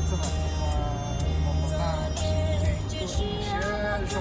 子嘛，我们那是建筑先生，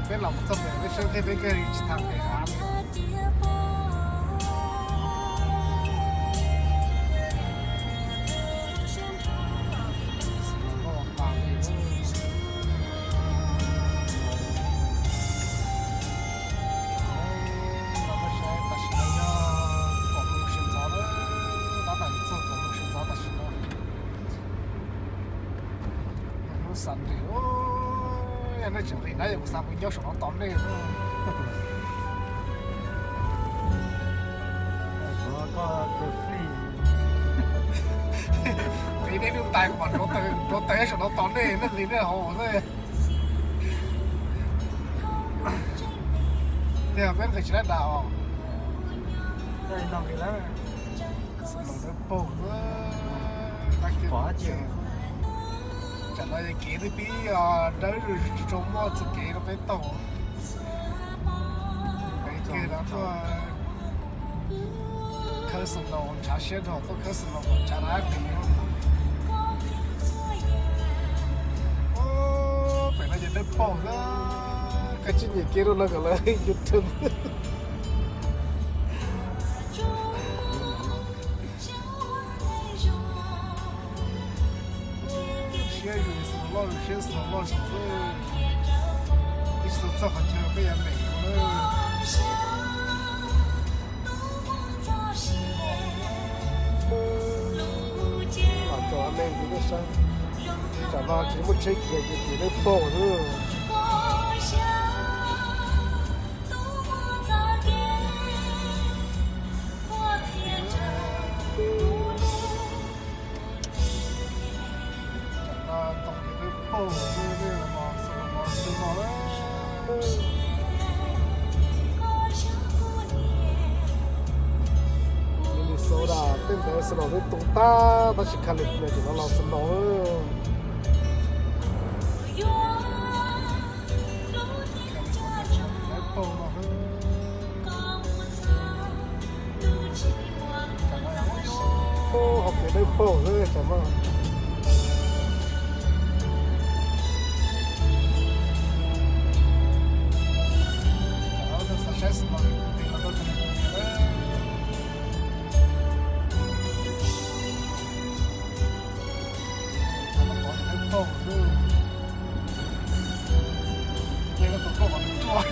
别老这么的身体别跟一起谈给啥的。三的哦，那就那有三个要手上当的是吧？说个飞，每天都带个嘛，我带手上当的，那里面好的。对啊，别个起来打哦。在弄给来，什么的包子，那个花椒。在那给的比啊，那日周末只给了被倒，没给那个，可是了我们家现场都可是了我们家那没有。哦，本来就那包子，可今年给了那个了，就真的。先是老是子，一直找很久没也没有了。啊，找完妹子的山，找到这么这天就给那包子。包子这个嘛，什么知道了？你收的，等待是老是东打，他是看的出来就那老是老了。哦，好别的包子什么？爆是那个都够往里撞。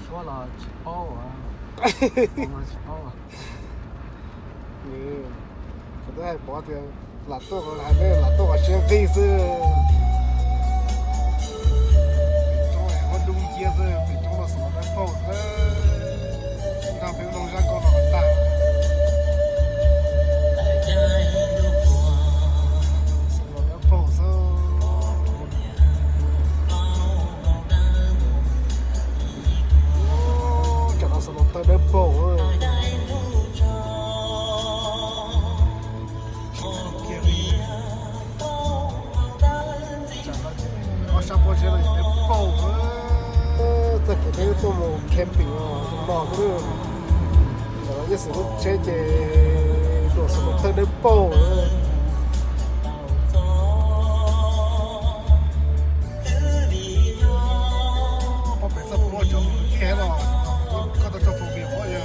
说了吃饱啊，我们吃饱啊。可能还包点懒惰和还没有懒惰和学费是，中我中介是北中的什么的包是，你看北中山搞得很大。在包啊，我下坡去了也得包啊，这给那个多么camping啊，老是，也是个这都是个在那包啊。我本身不就开了。看到这封面，我也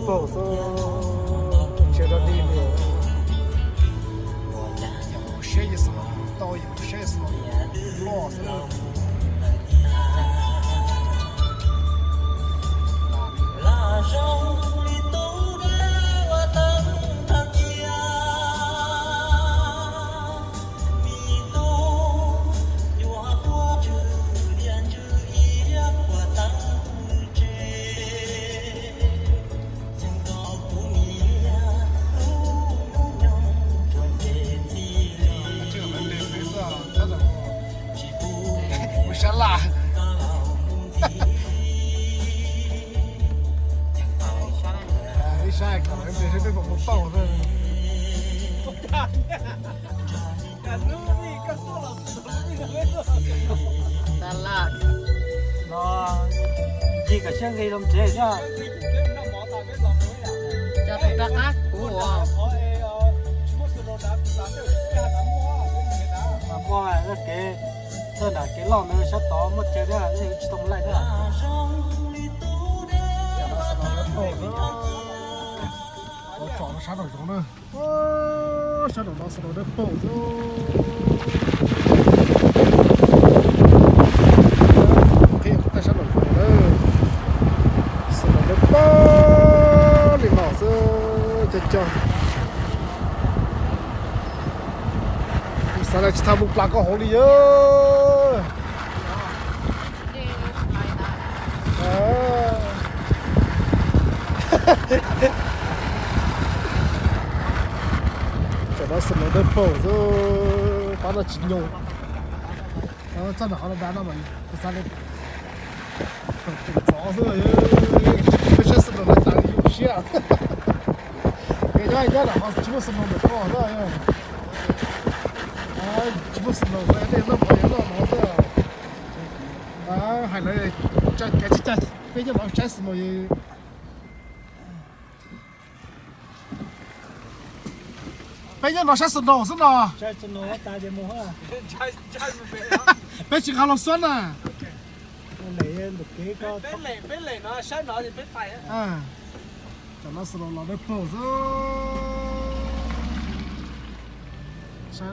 包是接到里面，有些意思嘛，到有些意思嘛，老是。辣，你下来可能这是这个不爆的。Salad. Nó chỉ cả xem cái đồng chế chứ. Cho tôi ta cắt của. Mà qua cái tôi là cái lon nó sẽ to mất chơi ra cái chỉ tông lại nữa. Nó chọn nó sát đầu xuống nữa. Sát đầu nó sát đầu nó bổ rồi. Cái ta sát đầu xuống nữa. Sát đầu nó bó liền bỏ ra cho. Sao lại chỉ thằng bụng lạc có hổ đi ơ. Cho nó sừng nó đơn bổ rồi bán là chín nhô. Nó chắc là họ nó bán nó mà sao lên. Gió rồi. Cái sừng nó chuyện cái đó nhớ là họ chỉ một sân được có thôi chỉ một sân được đây nó phải nó hay là cái chết bây giờ nó chết rồi bây giờ nó sẽ sân đầu sân nào Chơi cho nó ta để mua ha. bây giờเขาลงสวนน่ะ Lấy được cái có. Bên lề nó sai nó thì bên phải á. cho nó sân đầu nó phô rồi sao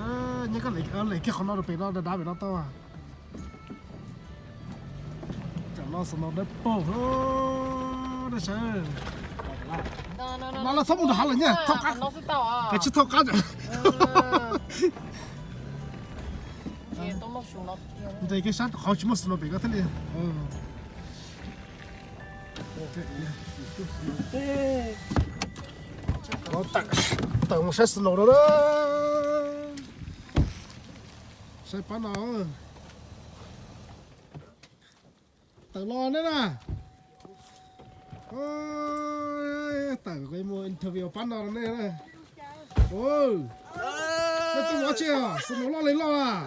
những cái lấy cái con nó được bị nó đá bị nó to à cho nó sân đầu nó phô rồi đó sao nó là thông một hạt là nhá thông cá nó sẽ tao à cái chiếc thông cá rồi chị tôi mất xuống nó đây cái sát họ chỉ mất sân đầu bị cái thế này nó tặng một set sân đầu đó sai bán nào tặng lo nữa nè ôi tặng cái mua interview bán nào này nè ôi nó tôi nói chưa sân đầu lo lấy lo à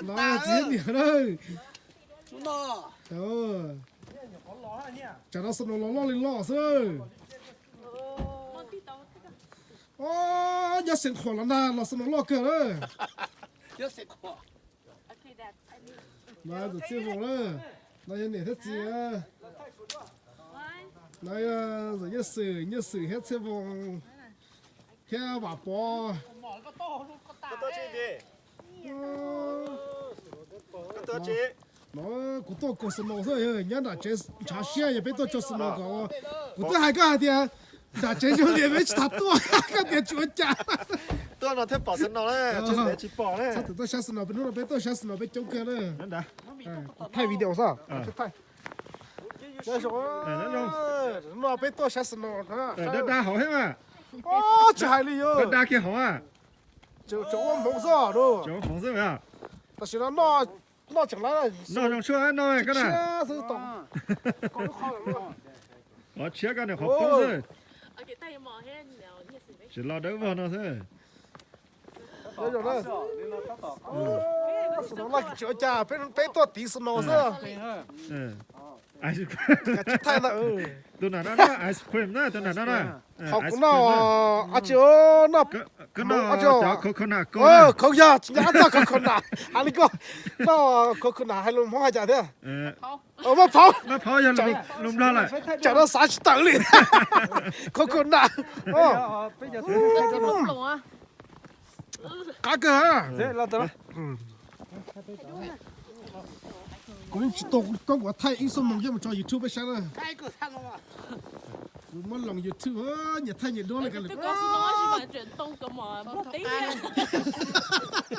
nó diễn nhiều đây trời chả nó sân đầu lo lấy lo thôi ô giờ sinh hoạt là na là sân đầu lo cơ đấy nói được chưa vô đấy nói như này thế gì à nói rồi nhớ sự hết chưa vô theo bà bò nó cũng tôi có sân đầu thôi nhớ là chế trả xe也别多做sân đầu搞我这还干的打chế就连没他多干点主家 Tôi nó thêm bỏ sân nó đấy, chứ để chỉ bỏ đấy. sao tôi sẽ sân đầu bênนู้นbên tôi sẽ sân đầu bên trong kia đấy Đấy đã. thay video sao thay đây rồi nó bên tôi sẽ sân đầu đó Đất đá hổ hết mà. ô chỉ hay đi Đất đá kia hổ à. chỗ ông không sao đâu Chỗ phóng dữ à.但是nó chẳng lẽ là Nó trong chua nó này cái này. xe thứ tổng có nó khó lắm Nó chia cái này hộp phóng dữ. ở cái tay mò hết nhiều như thế đấy Chỉ lo đỡ vào nó thôi. đây rồi đó nó là chỗ cha bên tôi tí sân đầu sao Ừ. Ice cream. cái thay là Tôi nào đó ice cream đó, tôi nào đó. học cũng nào à chỗ nó Cái nó cho coconut cô. không giờ nhá cho coconut anh đi coi nó coconut hay luôn hoa chả thế mà pháo Nó phao giờ lùm lo lại. chả nó sáng tự liền coconut Bây giờ cái bông lồng à cá cơ à thế là tao. cũng chỉ tôi có quả thay in số mong cho YouTube bây giờ này Cái cửa thang không à. mà lòng YouTube nhiệt thay nhiệt đô lại cái tôi có xin nói gì mà chuyển tông cơ mà một tí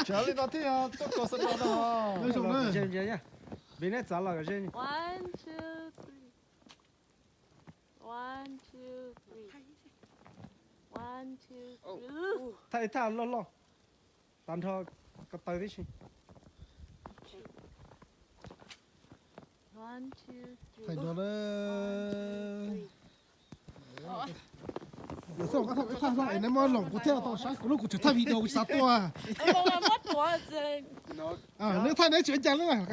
Trở lên nó thì tôi có sân nó đó. đây rồi đây Trên nhá. Bên này trả lại cái trên. 1 2 3 1 2 3 1 2 3 Thay thả lo. Tàn thọ cái tay đi chứ. 1 2 thay đồ đấy有时候我看上哎，那么冷，我听到啥，我就太video啥多啊， Ông mất của gì 啊，那太难讲讲了。